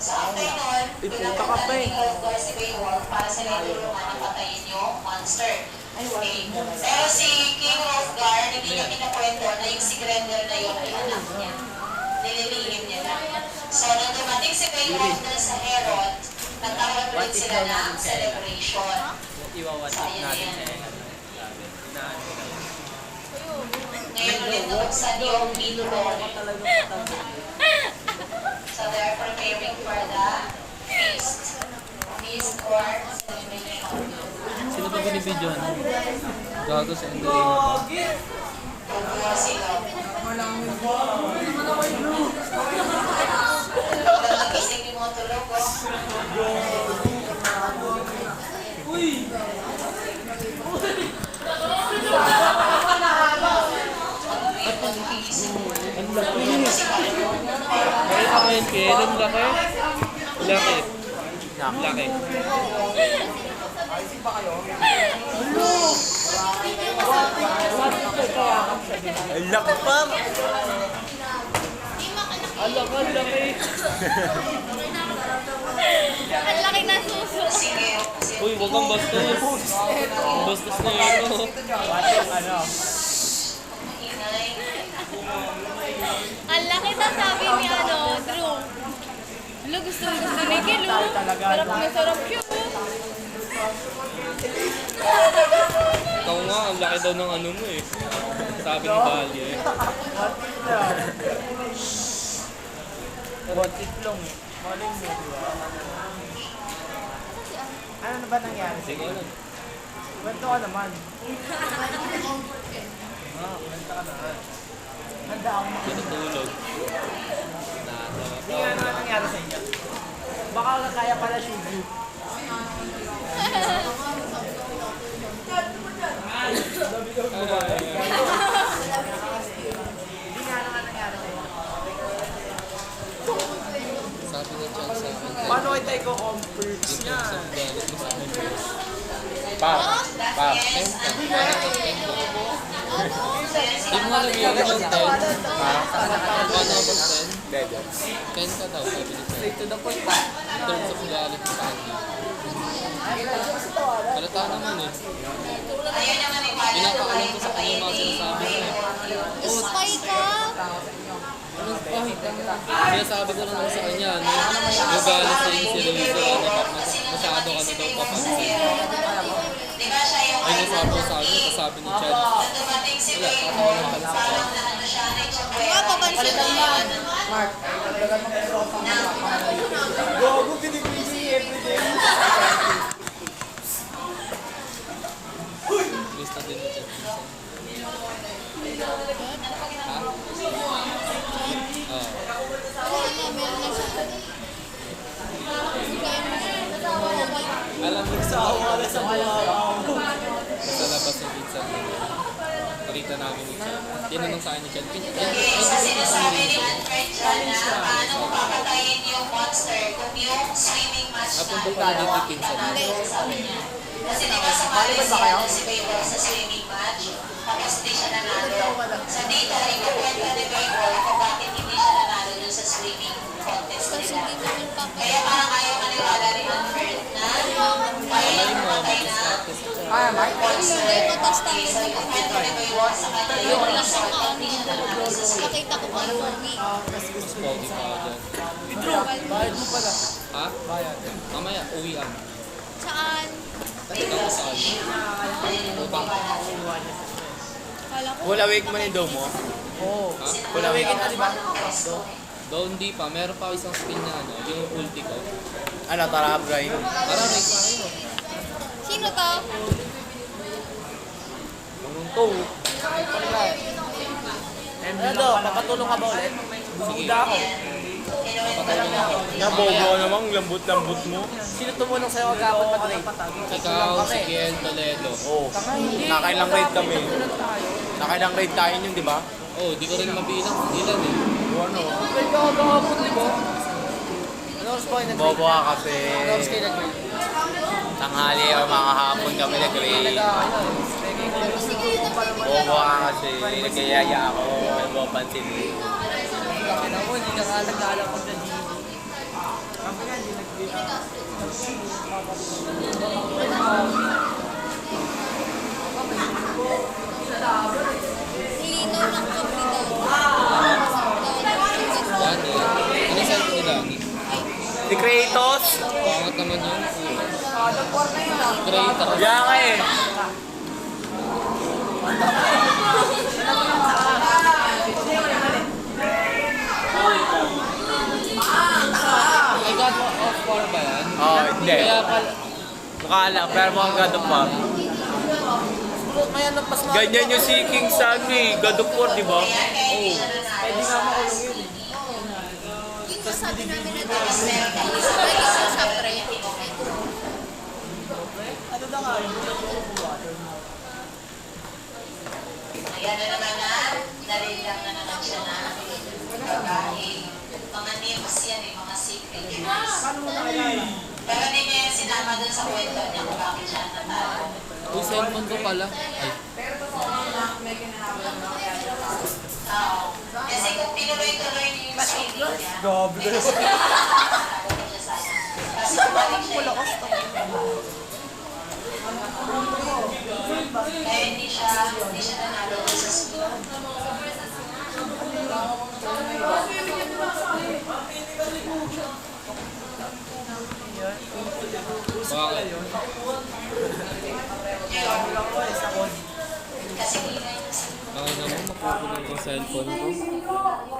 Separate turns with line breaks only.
So after nun,
Punta ka pa eh.
si Baywalk para sila tulungan na patayin yung monster. Okay. Pero si King Hrothgar, hindi niya kinakwento na yung si Grendel na yun ay anak niya. Nililihim niya lang. So nung dumating si Baywalk dun sa Herod, nagkaroon ulit sila ng celebration.
Iwawatap natin sa
Ngayon ulit nabuksan yung meatball. So they're preparing for the feast. Feast or celebration.
Sino ba binibidyoan? Gago sa endo.
Tubuha sila. Nagising yung mga tulog, Uy!
Kaya ka ngayon, kailan laki? Laki. Laki.
Ay, laki pa!
Alakal, laki.
Ang laki na suso.
Sige.
Uy, huwag kang bastos. Bastos na yun.
Ingay.
Ang laki na sabi ni Drew. Wala, gusto ni Kilo. Sarap na sarap yun.
Ikaw nga, ang laki daw ng ano mo eh. Sabi ni Bali eh.
Bontit long eh. Maling mo, di ba? Ano na ba nangyari?
Sige lang.
Kwento ka naman. Kwento ka naman. Handa ako na.
Natutulog.
Hindi nga ano na nangyari sa inyo. Baka kaya pala Shigyu. Hindi nga ano nangyari sa inyo.
Sabi na Chan sa akin.
Paano kita i-complex niyan?
Pa. Di mo alam yung about 10? Paano about 10? 10 ka daw, sabi ni Chan.
Straight to the point pa.
In terms of reality pa. Halata naman eh.
Ayaw naman ni Pala.
Pinapakalam ko sa kanya yung mga sinasabi ko eh.
Spy ka.
Anong pahit lang? Sinasabi ko lang sa kanya, ano? Yung galit sa yung seryoso, masyado ka na daw papansin.
Di ba siya yung
Ay, nasabi ko sa kanya, kasabi ni Chad.
dumating si Baywalk, parang na ano siya, na
Mga papansin mo yan.
Mark, Gogo, pinipili everyday.
Gusto din ni Chad. Ha? Oo.
Wala na, meron na siya.
Alam mo sa
Wala sa mga
sa labas ng pizza. Nakita namin ni Chad. Tinanong sa akin ni Chad.
Sa sinasabi ni Alfred dyan na paano mo papatayin yung monster kung yung swimming match na
Napunta pa na dito pinsan.
sabi niya. Kasi di ba sumali si Baywalk sa swimming match, tapos hindi siya nanalo. So dito, ikukwenta ni Baywalk kung bakit hindi siya nanalo dun sa swimming contest
Kasi
nila.
hindi naman
Kaya
papayag.
parang ayaw maniwala ni Alfred na kaya namatay na monster.
Hindi, matas
Okay,
tayo.
so ikukwenta ni Baywalk sa kanya yung reason kung hindi siya nanalo sa swimming.
Nakita ko kay Pogi.
Mas pogi pa ako dyan.
Bayad mo pala.
Ha?
Bayad.
Mamaya, uwian.
Saan?
Ikaw saan? Utang.
Kala ko.
Wala week man yung mo?
Oo.
Ha?
Wala weekend na, di ba?
Daw hindi pa. Meron pa isang spin na ano, yung ulti ko.
Ano, tara, Brian?
Tara, Rick.
Sino to?
Anong to?
Ano to, papatulong ka ba ulit? Buda ako.
Patulong ako.
Nabobo namang lambot-lambot mo.
Sino tumulong sa'yo kagapon mag-rate?
Ikaw, si Kiel Toledo.
Oo. Nakailang rate kami. Nakailang rate tayo yun, di ba?
Oh, di ko rin mabilang. Ilan eh.
Ano?
Ay, kagapon, di ba? Ano oras po kayo nag-rate?
Bobo ka kasi.
Ano oras kayo nag-rate?
Tanghali o makahapon kami nag-rate. Bobo ka kasi. Nagkayaya ako. May mapansin eh.
Ako, hindi ka nga nag-aalap ko dyan. Ang
Lino ng kapital.
Dani. Ano yung cellphone ni Dani?
Si Kratos?
Pangat naman yun. Creator.
Kaya nga eh.
Ay, God of War ba yan?
Oo, hindi.
Kaya pala,
Mukha lang, pero mukhang God of War.
May ano, mas mga...
Ganyan yung si King Sammy, God of War, di ba?
Kaya hindi siya nanalo sa
Dito sabi namin na dito. Ay, dito sa pre.
Ayan na naman na, nalilang na naman siya na babae. Mga names yan eh, mga secret names. Pero hindi niya yung sinama dun sa kwento niya kung bakit siya natalo.
yung cellphone ko pala. Ay,
Oo. Kasi kung tinuloy-tuloy niyo yung swimming niya,
Gabi ka
kasi natalo siya sana. Kasi kumalik siya yung kaya hindi siya nanalo dun sa swimming.
bakit?
Kasi hindi na yung
Bakit naman mapupunan yung cellphone ko?